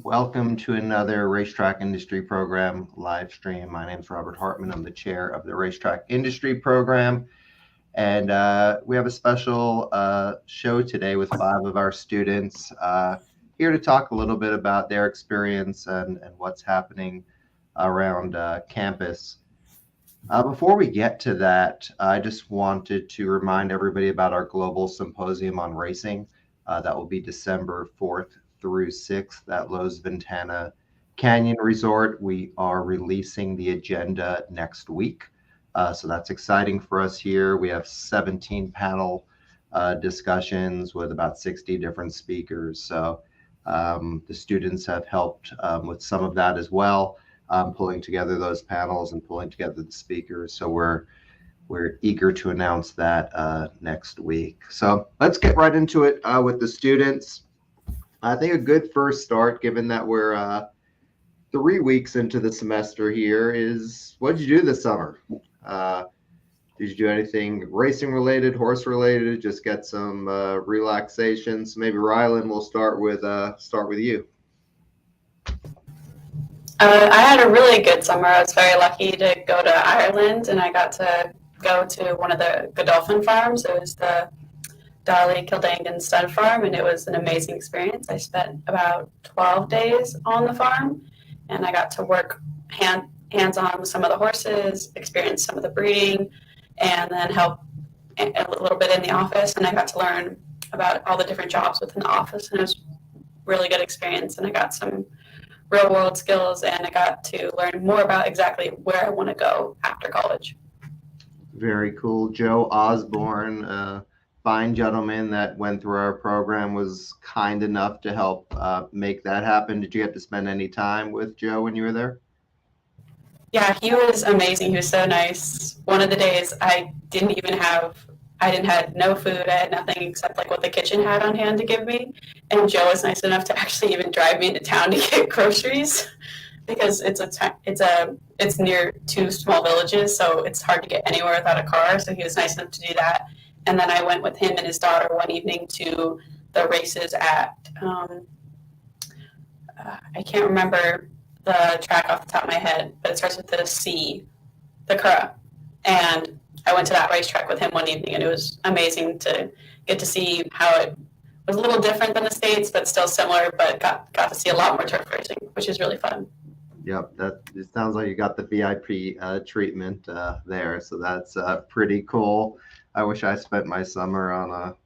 Welcome to another Racetrack Industry Program live stream. My name is Robert Hartman. I'm the chair of the Racetrack Industry Program. And we have a special show today with 5 of our students here to talk a little bit about their experience and what's happening around campus. Before we get to that, I just wanted to remind everybody about our Global Symposium on Racing. That will be December 4th through 6th at Los Ventana Canyon Resort. We are releasing the agenda next week. So that's exciting for us here. We have 17 panel discussions with about 60 different speakers. So the students have helped with some of that as well, pulling together those panels and pulling together the speakers. So we're eager to announce that next week. So let's get right into it with the students. I think a good first start, given that we're 3 weeks into the semester here, is what did you do this summer? Did you do anything racing related, horse related? Just get some relaxation. So maybe Rylan, we'll start with you. I had a really good summer. I was very lucky to go to Ireland, and I got to go to one of the Godolphin farms. It was the Dolly Kildangan Stud Farm, and it was an amazing experience. I spent about 12 days on the farm, and I got to work hands-on with some of the horses, experience some of the breeding, and then help a little bit in the office. And I got to learn about all the different jobs within the office, and it was a really good experience. And I got some real-world skills, and I got to learn more about exactly where I want to go after college. Very cool. Joe Osborne, fine gentleman that went through our program, was kind enough to help make that happen. Did you get to spend any time with Joe when you were there? Yeah, he was amazing. He was so nice. One of the days I had no food. I had nothing except like what the kitchen had on hand to give me. And Joe was nice enough to actually even drive me into town to get groceries because it's near 2 small villages, so it's hard to get anywhere without a car. So he was nice enough to do that. And then I went with him and his daughter one evening to the races at, I can't remember the track off the top of my head, but it starts with the C, the Curragh. And I went to that racetrack with him one evening, and it was amazing to get to see how it was a little different than the States, but still similar, but got to see a lot more turf racing, which is really fun. Yep, it sounds like you got the VIP treatment there, so that's pretty cool. I wish I spent my summer on a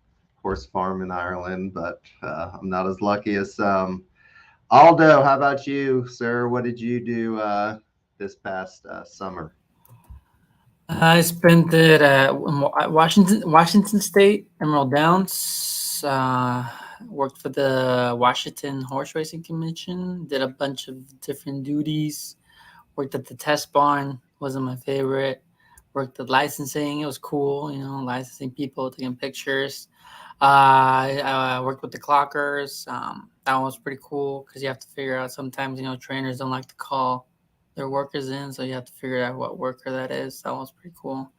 horse farm in Ireland, but I'm not as lucky as some. Aldo, how about you, sir? What did you do this past summer? I spent it at Washington State, Emerald Downs. Worked for the Washington Horse Racing Commission. Did a bunch of different duties. Worked at the test barn. Wasn't my favorite. Worked at licensing. It was cool, licensing people, taking pictures. I worked with the clockers. That one was pretty cool because you have to figure out sometimes, trainers don't like to call their workers in, so you have to figure out what worker that is. That was pretty cool.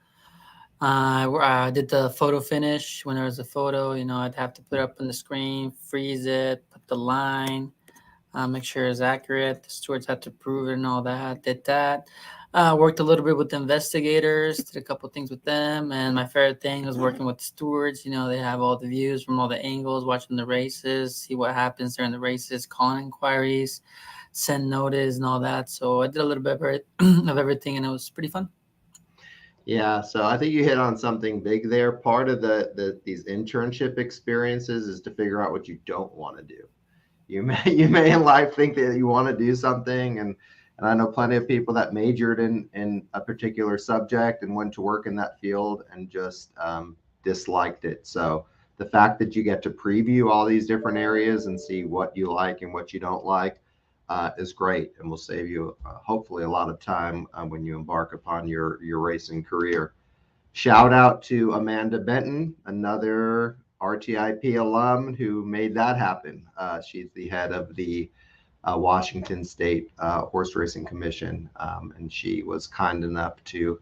I did the photo finish. When there was a photo, I'd have to put it up on the screen, freeze it, put the line, make sure it's accurate. The stewards had to prove it and all that. Did that. Worked a little bit with the investigators, did a couple things with them. And my favorite thing was working with the stewards. They have all the views from all the angles, watching the races, see what happens during the races, calling inquiries, send notice and all that. So I did a little bit of everything, and it was pretty fun. Yeah, so I think you hit on something big there. Part of these internship experiences is to figure out what you don't want to do. You may in life think that you want to do something, and I know plenty of people that majored in a particular subject and went to work in that field and just disliked it. So the fact that you get to preview all these different areas and see what you like and what you don't like is great, and will save you hopefully a lot of time when you embark upon your racing career. Shout out to Amanda Benton, another RTIP alum who made that happen. She's the head of the Washington State Horse Racing Commission, and she was kind enough to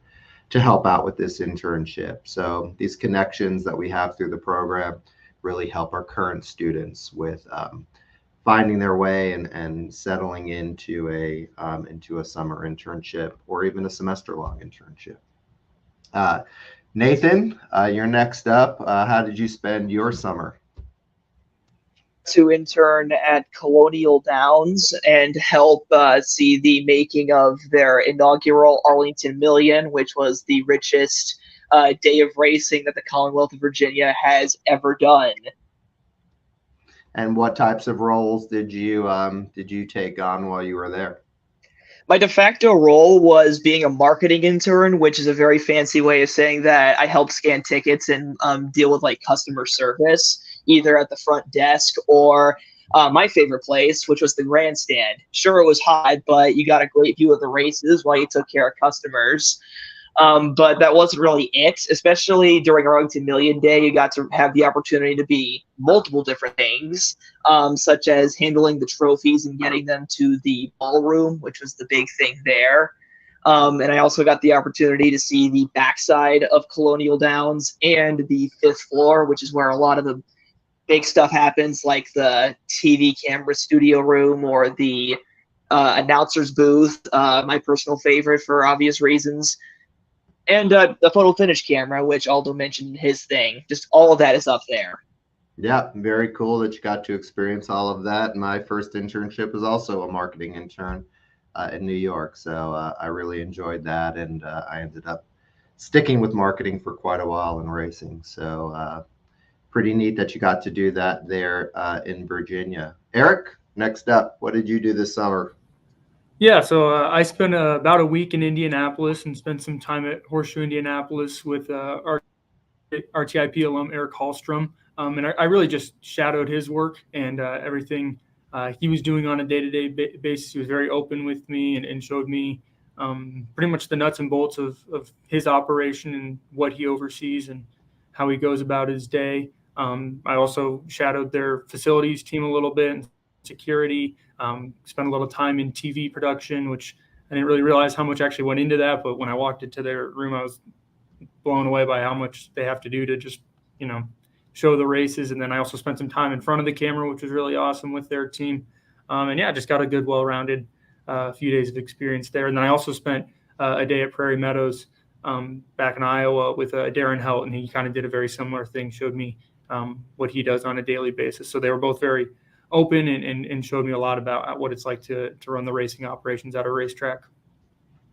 help out with this internship. So these connections that we have through the program really help our current students with finding their way and settling into a summer internship or even a semester-long internship. Nathan, you're next up. How did you spend your summer? To intern at Colonial Downs and help see the making of their inaugural Arlington Million, which was the richest day of racing that the Commonwealth of Virginia has ever done. And what types of roles did you take on while you were there? My de facto role was being a marketing intern, which is a very fancy way of saying that I help scan tickets and deal with like customer service, either at the front desk or my favorite place, which was the grandstand. Sure, it was hot, but you got a great view of the races while you took care of customers. But that wasn't really it, especially during Arlington Million Day. You got to have the opportunity to be multiple different things, such as handling the trophies and getting them to the ballroom, which was the big thing there. And I also got the opportunity to see the backside of Colonial Downs and the 5th floor, which is where a lot of the big stuff happens, like the TV camera studio room or the announcer's booth, my personal favorite for obvious reasons. And the photo finish camera, which Aldo mentioned in his thing. Just all of that is up there. Yeah, very cool that you got to experience all of that. My first internship was also a marketing intern in New York. So I really enjoyed that. And I ended up sticking with marketing for quite a while in racing. So pretty neat that you got to do that there in Virginia. Eric, next up, what did you do this summer? Yeah, so I spent about a week in Indianapolis and spent some time at Horseshoe Indianapolis with our RTIP alum Eric Hallstrom. And I really just shadowed his work and everything he was doing on a day-to-day basis. He was very open with me and showed me pretty much the nuts and bolts of his operation and what he oversees and how he goes about his day. I also shadowed their facilities team a little bit and security, spent a little time in TV production, which I didn't really realize how much actually went into that. But when I walked into their room, I was blown away by how much they have to do to just, show the races. And then I also spent some time in front of the camera, which was really awesome with their team. And yeah, just got a good, well-rounded few days of experience there. And then I also spent a day at Prairie Meadows back in Iowa with Darren Helt, and he kind of did a very similar thing, showed me what he does on a daily basis. So they were both very open and showed me a lot about what it's like to run the racing operations at a racetrack.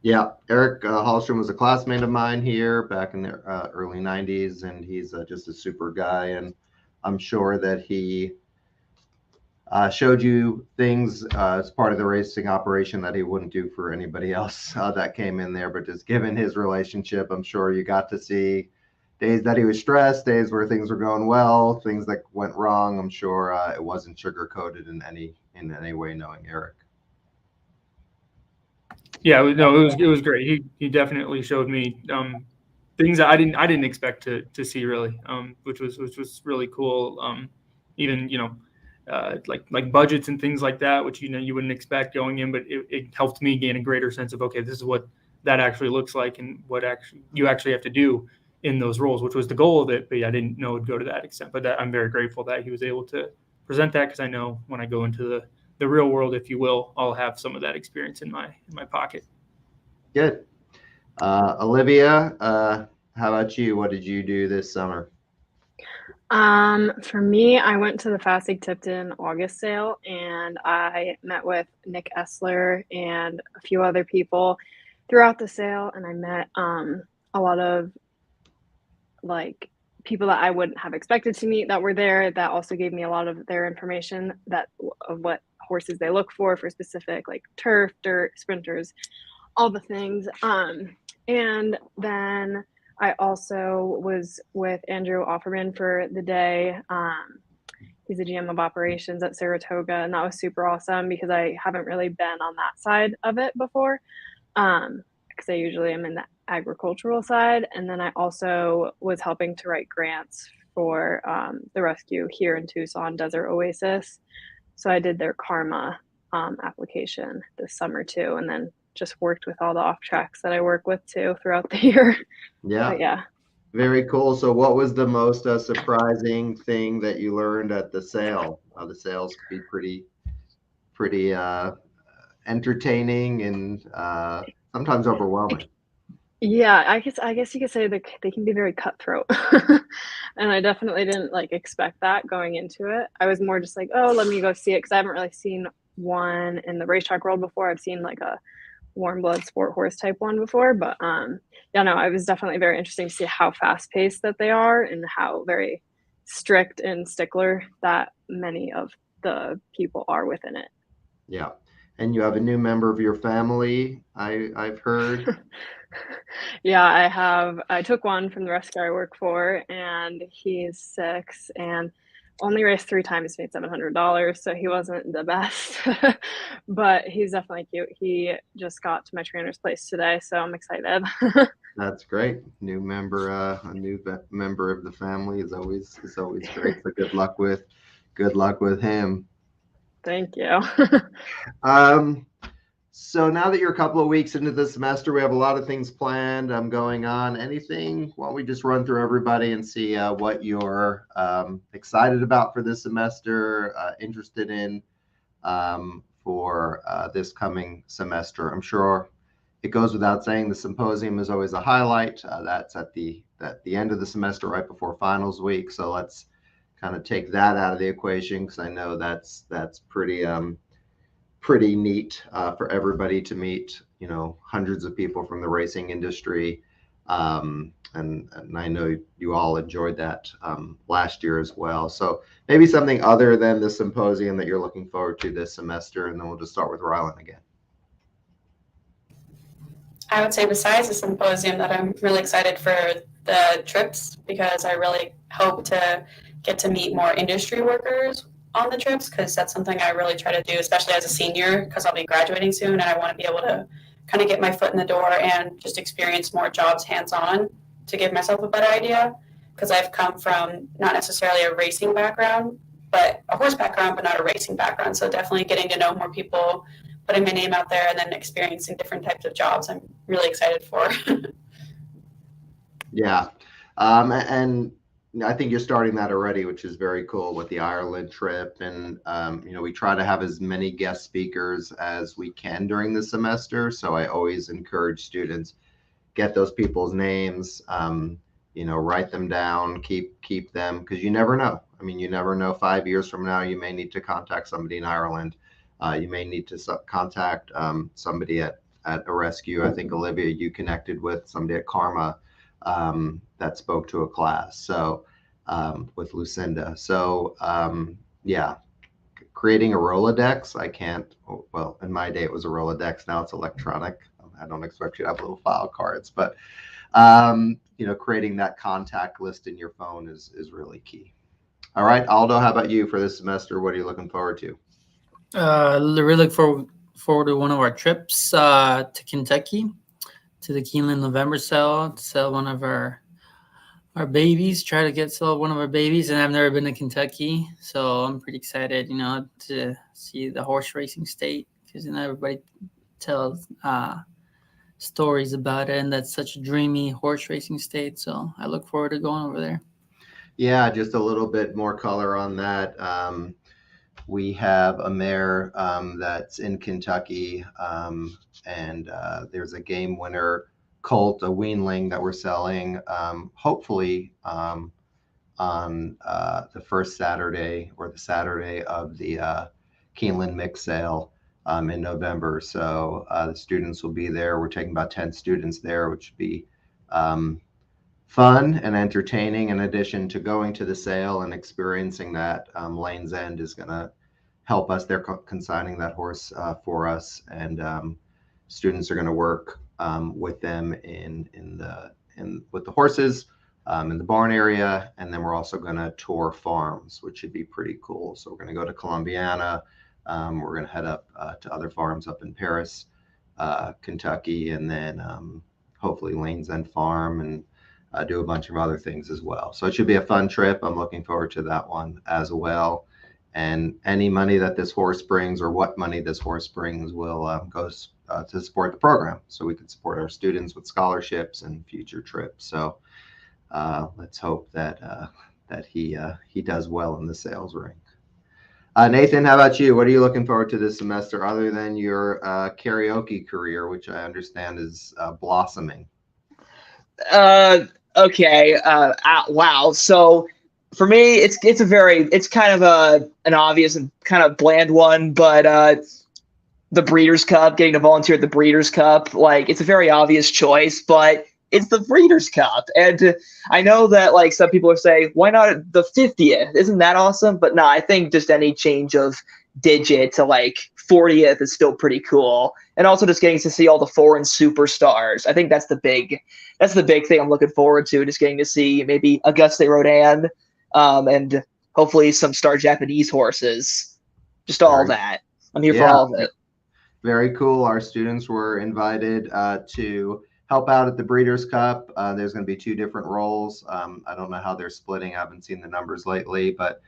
Yeah, Eric Hallstrom was a classmate of mine here back in the early 90s, and he's just a super guy. And I'm sure that he showed you things as part of the racing operation that he wouldn't do for anybody else that came in there. But just given his relationship, I'm sure you got to see days that he was stressed, days where things were going well, things that went wrong. I'm sure it wasn't sugar-coated in any way, knowing Eric. Yeah, no, it was great. He definitely showed me things that I didn't expect to see really, which was really cool. Even like budgets and things like that, which you wouldn't expect going in, but it helped me gain a greater sense of, okay, this is what that actually looks like and what you actually have to do in those roles, which was the goal of it. But yeah, I didn't know it'd go to that extent. But I'm very grateful that he was able to present that, because I know when I go into the real world, if you will, I'll have some of that experience in my pocket. Good. Olivia, how about you? What did you do this summer? For me, I went to the Fasig-Tipton August sale, and I met with Nick Essler and a few other people throughout the sale, and I met a lot of people that I wouldn't have expected to meet that were there, that also gave me a lot of their information of what horses they look for specific turf, dirt, sprinters, all the things. And then I also was with Andrew Offerman for the day. He's a GM of operations at Saratoga, and that was super awesome because I haven't really been on that side of it before, because I usually am in the agricultural side. And then I also was helping to write grants for the rescue here in Tucson, Desert Oasis. So I did their Karma application this summer too, and then just worked with all the off tracks that I work with too throughout the year. Yeah. But yeah. Very cool. So what was the most surprising thing that you learned at the sale? The sales could be pretty entertaining and sometimes overwhelming. Yeah, I guess you could say they can be very cutthroat. And I definitely didn't like expect that going into it. I was more just like, oh, let me go see it because I haven't really seen one in the racetrack world before. I've seen like a warm blood sport horse type one before, but yeah, no, it was definitely very interesting to see how fast paced that they are and how very strict and stickler that many of the people are within it. Yeah. And you have a new member of your family, I've heard. Yeah, I took one from the rescue I work for, and he's 6 and only raced 3 times, made $700, so he wasn't the best. But he's definitely cute. He just got to my trainer's place today, so I'm excited. That's great. New member, member of the family is always great. So good luck with him. Thank you. Um, so now that you're a couple of weeks into the semester, we have a lot of things planned going on. Anything? Why don't we just run through everybody and see what you're excited about for this semester, interested in for this coming semester. I'm sure it goes without saying the symposium is always a highlight. That's at the end of the semester, right before finals week. So let's kind of take that out of the equation because I know that's pretty neat for everybody to meet, hundreds of people from the racing industry. And I know you all enjoyed that last year as well. So maybe something other than the symposium that you're looking forward to this semester, and then we'll just start with Rylan again. I would say besides the symposium that I'm really excited for the trips because I really hope to get to meet more industry workers on the trips because that's something I really try to do, especially as a senior because I'll be graduating soon and I want to be able to kind of get my foot in the door and just experience more jobs hands-on to give myself a better idea because I've come from not necessarily a racing background, but a horse background, but not a racing background. So definitely getting to know more people, putting my name out there and then experiencing different types of jobs I'm really excited for. Yeah. And I think you're starting that already, which is very cool with the Ireland trip. And, we try to have as many guest speakers as we can during the semester. So I always encourage students, get those people's names, write them down, keep them, because you never know. I mean, you never know 5 years from now, you may need to contact somebody in Ireland. You may need to contact somebody at a rescue. I think, Olivia, you connected with somebody at Karma that spoke to a class. So with Lucinda. So yeah, creating a Rolodex. Well, in my day, it was a Rolodex. Now it's electronic. I don't expect you to have little file cards, but creating that contact list in your phone is really key. All right, Aldo, how about you for this semester? What are you looking forward to? Really look forward to one of our trips to Kentucky, to the Keeneland November sale, to sell one of our babies, try to sell one of our babies. And I've never been to Kentucky, so I'm pretty excited, to see the horse racing state because everybody tells stories about it, and that's such a dreamy horse racing state. So I look forward to going over there. Yeah, just a little bit more color on that. We have a mare that's in Kentucky, and there's a game winner colt, a weanling that we're selling, hopefully on the first Saturday or the Saturday of the Keeneland mix sale in November. So the students will be there. We're taking about 10 students there, which would be fun and entertaining. In addition to going to the sale and experiencing that, Lane's End is going to help us. They're consigning that horse for us, and students are going to work with them with the horses in the barn area, and then we're also going to tour farms, which should be pretty cool. So we're going to go to Columbiana. We're going to head up to other farms up in Paris, Kentucky, and then hopefully Lane's End Farm, and do a bunch of other things as well. So it should be a fun trip. I'm looking forward to that one as well. And any money that this horse brings, or what money this horse brings, will go to support the program, so we can support our students with scholarships and future trips. So let's hope that he does well in the sales ring. Nathan, how about you? What are you looking forward to this semester other than your karaoke career, which I understand is blossoming? Okay. Wow. So for me, it's kind of an obvious and kind of bland one, but the Breeders' Cup, getting to volunteer at the Breeders' Cup, like it's a very obvious choice, but it's the Breeders' Cup. And I know that like some people are saying, why not the 50th? Isn't that awesome? But no, I think just any change of digit to like 40th is still pretty cool. And also just getting to see all the foreign superstars. I think that's the big thing I'm looking forward to, just getting to see maybe Auguste Rodin, and hopefully some star Japanese horses. Just all that. I'm here for all of it. Very cool. Our students were invited to help out at the Breeders' Cup. There's going to be 2 different roles. I don't know how they're splitting. I haven't seen the numbers lately, but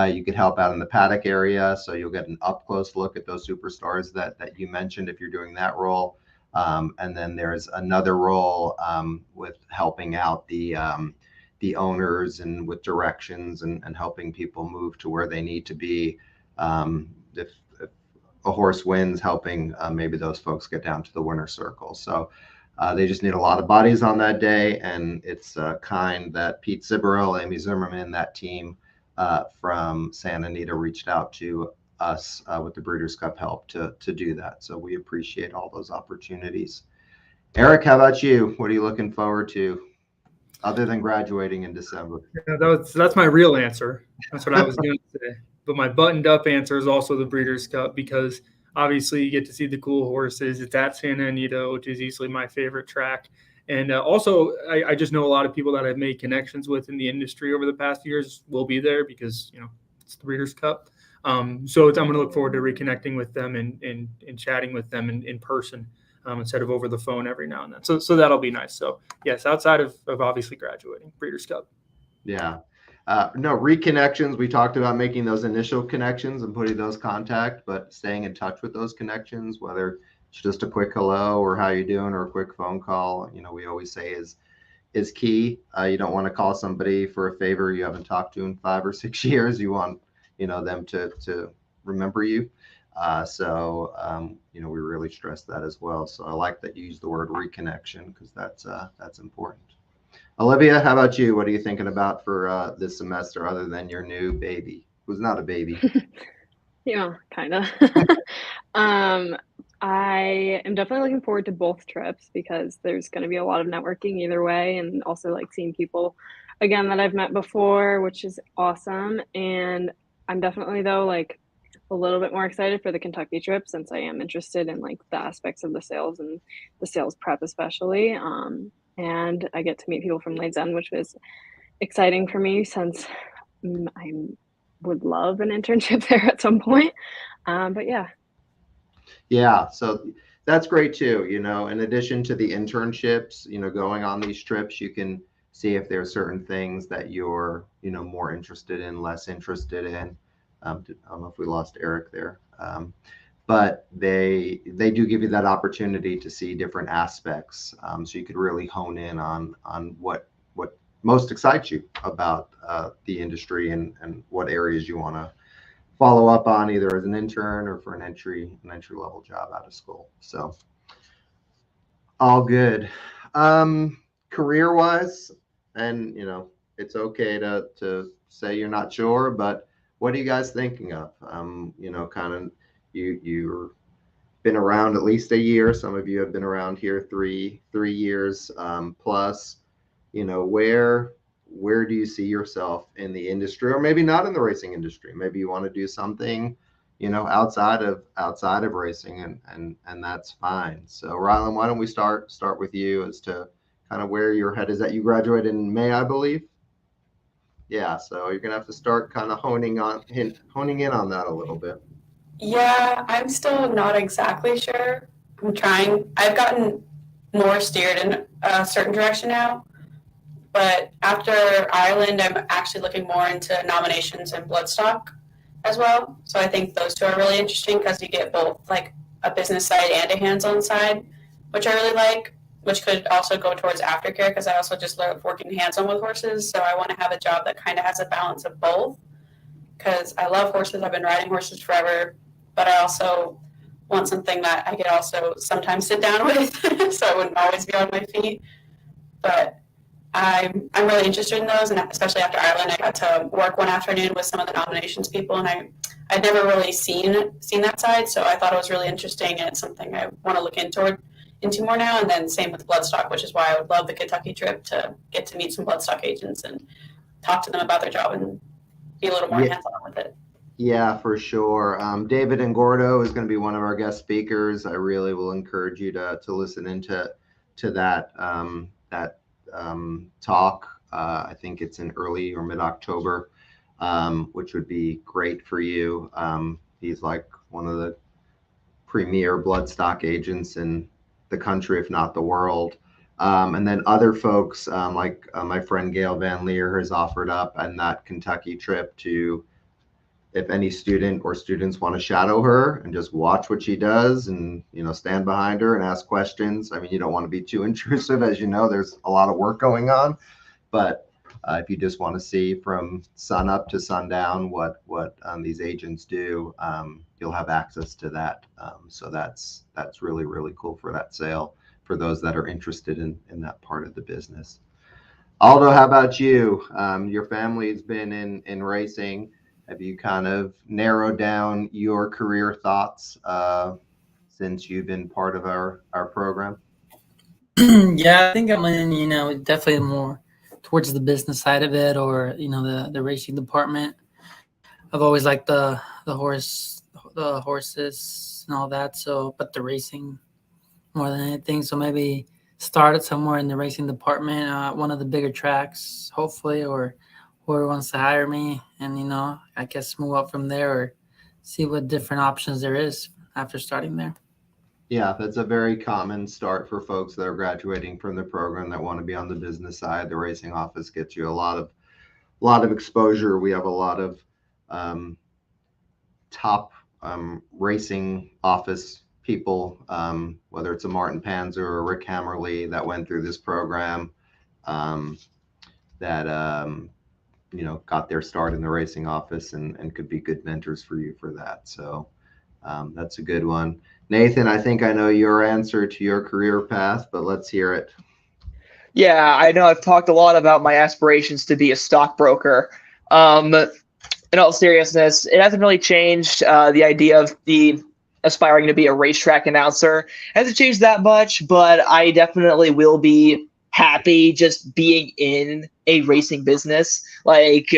you could help out in the paddock area. So you'll get an up close look at those superstars that you mentioned if you're doing that role. And then there's another role with helping out the owners and with directions and helping people move to where they need to be. If a horse wins, helping maybe those folks get down to the winner's circle. So they just need a lot of bodies on that day, and it's kind that Pete Ziberil, Amy Zimmerman, that team from Santa Anita reached out to us with the Breeders' Cup help to do that. So we appreciate all those opportunities. Eric, how about you? What are you looking forward to other than graduating in December? Yeah, that's my real answer. That's what I was going to say. But my buttoned up answer is also the Breeders' Cup, because obviously you get to see the cool horses. It's at Santa Anita, which is easily my favorite track. And also, I just know a lot of people that I've made connections with in the industry over the past years will be there because, it's the Breeders' Cup. So I'm going to look forward to reconnecting with them and chatting with them in person instead of over the phone every now and then. So that'll be nice. So, yes, outside of obviously graduating, Breeders' Cup. Yeah. No, reconnections. We talked about making those initial connections and putting those contact, but staying in touch with those connections, whether it's just a quick hello or how you doing or a quick phone call, we always say is key. You don't want to call somebody for a favor you haven't talked to in 5 or 6 years. You want, them to remember you. We really stress that as well. So I like that you use the word reconnection because that's important. Olivia, how about you? What are you thinking about for this semester other than your new baby, who's not a baby? Kind of. I am definitely looking forward to both trips because there's going to be a lot of networking either way, and also like seeing people again that I've met before, which is awesome. And I'm definitely though like a little bit more excited for the Kentucky trip since I am interested in like the aspects of the sales and the sales prep especially. And I get to meet people from Land's End, which was exciting for me since I would love an internship there at some point. But yeah. Yeah, so that's great too. In addition to the internships, going on these trips, you can see if there are certain things that you're, more interested in, less interested in. I don't know if we lost Eric there. But they do give you that opportunity to see different aspects, so you could really hone in on what most excites you about the industry and what areas you want to follow up on, either as an intern or for an entry level job out of school. So all good. Career wise, and it's okay to say you're not sure, but what are you guys thinking of? Kind of. You've been around at least a year. Some of you have been around here three years plus. Where do you see yourself in the industry, or maybe not in the racing industry? Maybe you want to do something, outside of racing, and that's fine. So Rylan, why don't we start with you as to kind of where your head is at? You graduated in May, I believe. Yeah, so you're gonna have to start kind of honing in on that a little bit. Yeah, I'm still not exactly sure. I'm trying. I've gotten more steered in a certain direction now. But after Ireland, I'm actually looking more into nominations and bloodstock as well. So I think those two are really interesting because you get both like a business side and a hands-on side, which I really like. which could also go towards aftercare because I also just love working hands-on with horses. So I want to have a job that kind of has a balance of both because I love horses. I've been riding horses forever, but I also want something that I could also sometimes sit down with, so I wouldn't always be on my feet. But I'm really interested in those, and especially after Ireland, I got to work one afternoon with some of the nominations people, and I'd never really seen that side, so I thought it was really interesting, and it's something I want to look into more now. And then same with bloodstock, which is why I would love the Kentucky trip to get to meet some bloodstock agents and talk to them about their job and be a little more hands-on with it. Yeah, for sure. David Ngordo is going to be one of our guest speakers. I really will encourage you to listen into that talk. I think it's in early or mid-October, which would be great for you. He's like one of the premier bloodstock agents in the country, if not the world. And then other folks like my friend Gail Van Leer has offered up on that Kentucky trip to, if any student or students want to shadow her and just watch what she does and, stand behind her and ask questions. I mean, you don't want to be too intrusive. As you know, there's a lot of work going on, but if you just want to see from sun up to sundown what these agents do, you'll have access to that. So that's really, really cool for that sale for those that are interested in that part of the business. Aldo, how about you? Your family's been in racing. Have you kind of narrowed down your career thoughts since you've been part of our program? Yeah, I think I'm in, definitely more towards the business side of it, or the racing department. I've always liked the horses and all that. So, but the racing more than anything. So maybe start it somewhere in the racing department, one of the bigger tracks, hopefully, or whoever wants to hire me, and I guess move up from there or see what different options there is after starting there. Yeah, that's a very common start for folks that are graduating from the program that want to be on the business side. The racing office gets you a lot of exposure. We have a lot of top racing office people, whether it's a Martin Panzer or a Rick Hammerly that went through this program, that got their start in the racing office and could be good mentors for you for that. So that's a good one. Nathan, I think I know your answer to your career path, but let's hear it. Yeah, I know I've talked a lot about my aspirations to be a stockbroker. In all seriousness, it hasn't really changed. The idea of the aspiring to be a racetrack announcer hasn't changed that much, but I definitely will be happy just being in a racing business, like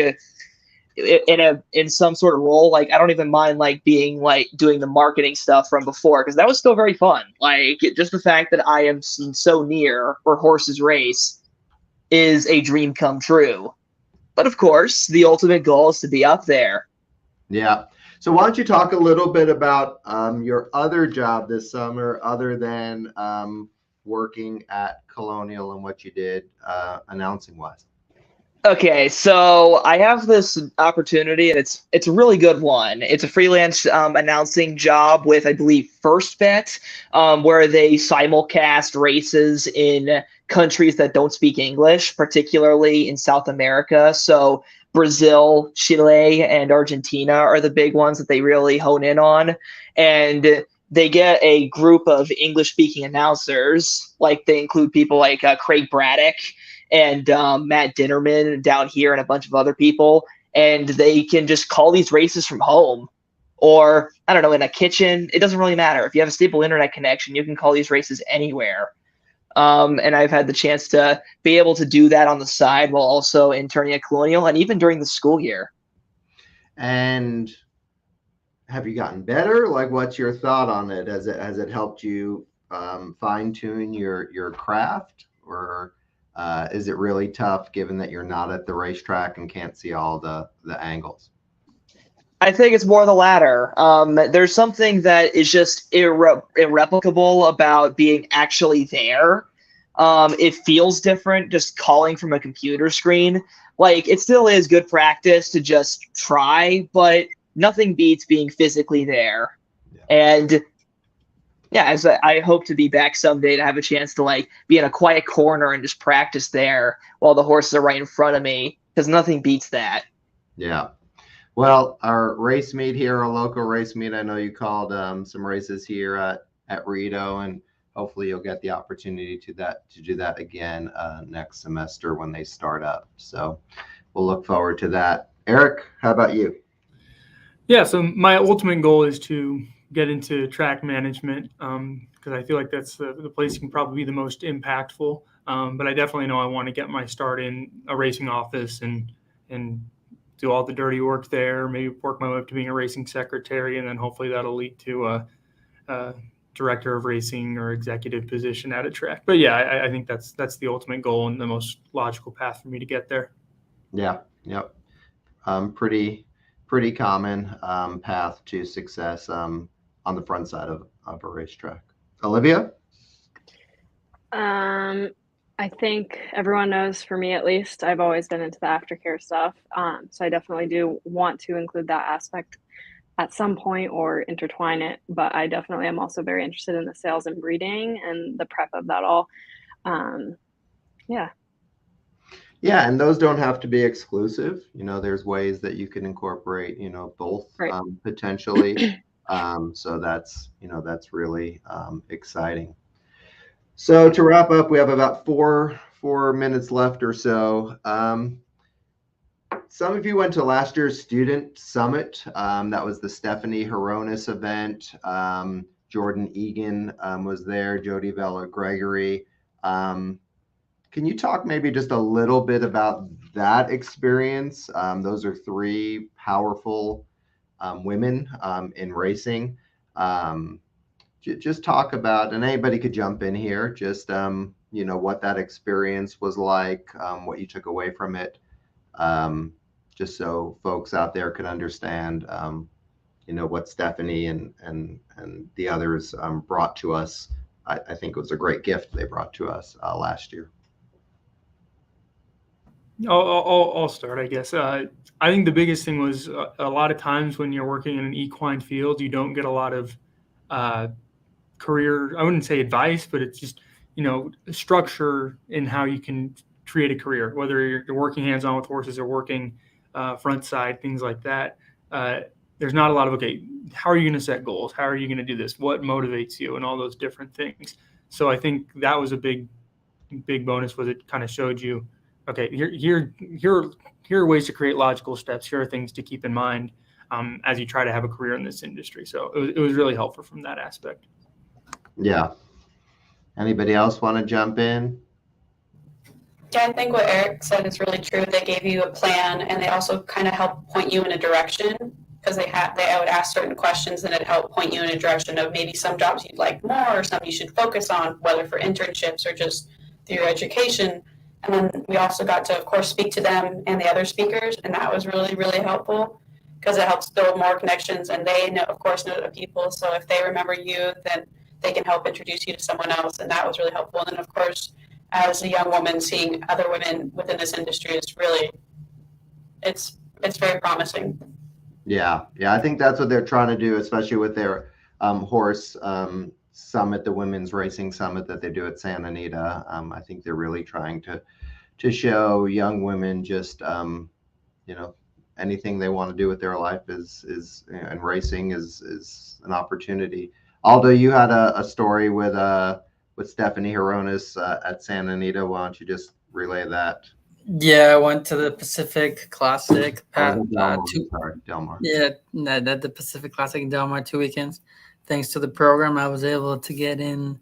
in some sort of role. Like, I don't even mind being doing the marketing stuff from before, because that was still very fun. Like, just the fact that I am so near where horses race is a dream come true. But of course, the ultimate goal is to be up there. Yeah. So why don't you talk a little bit about your other job this summer, other than working at Colonial, and what you did announcing wise? Okay, so I have this opportunity, and it's a really good one. It's a freelance announcing job with, I believe, First Bet, where they simulcast races in countries that don't speak English, particularly in South America. So Brazil, Chile, and Argentina are the big ones that they really hone in on. And they get a group of English-speaking announcers. Like, they include people like Craig Braddock and Matt Dinnerman down here, and a bunch of other people. And they can just call these races from home, or, I don't know, in a kitchen. It doesn't really matter. If you have a stable internet connection, you can call these races anywhere. And I've had the chance to be able to do that on the side while also interning at Colonial, and even during the school year. And have you gotten better? Like, what's your thought on it? Has it helped you fine tune your craft, or is it really tough given that you're not at the racetrack and can't see all the angles? I think it's more the latter. There's something that is just irreplicable about being actually there. It feels different just calling from a computer screen. Like, it still is good practice to just try, but nothing beats being physically there. Yeah. And Yeah, I hope to be back someday to have a chance to like be in a quiet corner and just practice there while the horses are right in front of me, because nothing beats that. Yeah. Well, our race meet here, our local race meet, I know you called some races here at Rito, and hopefully you'll get the opportunity to do that again next semester when they start up. So we'll look forward to that. Eric, how about you? Yeah, so my ultimate goal is to get into track management because I feel like that's the place you can probably be the most impactful. But I definitely know I want to get my start in a racing office and do all the dirty work there, maybe work my way up to being a racing secretary, and then hopefully that'll lead to a director of racing or executive position at a track. But yeah, I think that's the ultimate goal and the most logical path for me to get there. Yeah, yep. Pretty common path to success on the front side of a racetrack. Olivia? I think everyone knows, for me at least, I've always been into the aftercare stuff. So I definitely do want to include that aspect at some point or intertwine it. But I definitely am also very interested in the sales and breeding and the prep of that all. Yeah. Yeah, and those don't have to be exclusive. There's ways that you can incorporate, both Right. Potentially. So that's really exciting. So to wrap up, we have about four minutes left or so. Some of you went to last year's student summit. That was the Stephanie Horonis event. Jordan Egan was there. Jody Vella Gregory. Can you talk maybe just a little bit about that experience? Those are three powerful women in racing. Just talk about, and anybody could jump in here, just what that experience was like, what you took away from it, just so folks out there could understand what Stephanie and the others brought to us. I think it was a great gift they brought to us last year. I'll start, I guess. I think the biggest thing was a lot of times when you're working in an equine field, you don't get a lot of career, I wouldn't say advice, but it's just, structure in how you can create a career, whether you're working hands-on with horses or working front side, things like that. There's not a lot of, okay, how are you going to set goals? How are you going to do this? What motivates you? And all those different things. So I think that was a big bonus, was it kind of showed you, okay, here are ways to create logical steps. Here are things to keep in mind as you try to have a career in this industry. So it was really helpful from that aspect. Yeah. Anybody else want to jump in? Yeah, I think what Eric said is really true. They gave you a plan, and they also kind of help point you in a direction, because I would ask certain questions, and it helped point you in a direction of maybe some jobs you'd like more, or some you should focus on, whether for internships or just through your education. And then we also got to, of course, speak to them and the other speakers, and that was really, really helpful, because it helps build more connections, and they know, of course, know the people. So if they remember you, then they can help introduce you to someone else, and that was really helpful. And then, of course, as a young woman, seeing other women within this industry is really, it's very promising. Yeah, I think that's what they're trying to do, especially with their horse summit, the women's racing summit that they do at Santa Anita. I think they're really trying to show young women just anything they want to do with their life is and racing is an opportunity. Aldo, you had a story with Stephanie Horonis at Santa Anita. Why don't you just relay that? Yeah, I went to the Pacific Classic. Delmar. Yeah, the Pacific Classic in Delmar 2 weekends. Thanks to the program, I was able to get in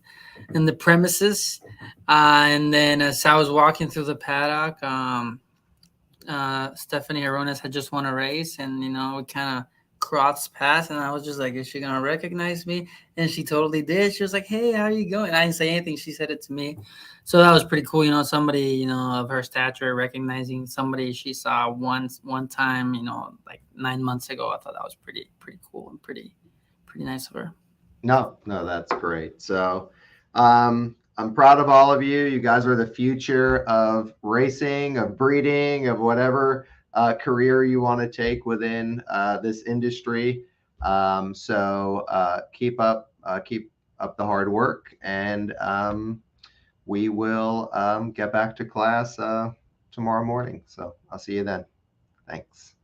the premises. And then as I was walking through the paddock, Stephanie Horonis had just won a race, and we kind of crossed paths, and I was just like, is she gonna recognize me? And she totally did. She was like, hey, how are you going? And I didn't say anything. She said it to me. So that was pretty cool, somebody of her stature recognizing somebody she saw one time, like 9 months ago. I thought that was pretty cool and pretty nice of her. No, that's great. So I'm proud of all of you. You guys are the future of racing, of breeding, of whatever career you want to take within this industry. So keep up up the hard work, and we will get back to class tomorrow morning. So I'll see you then. Thanks.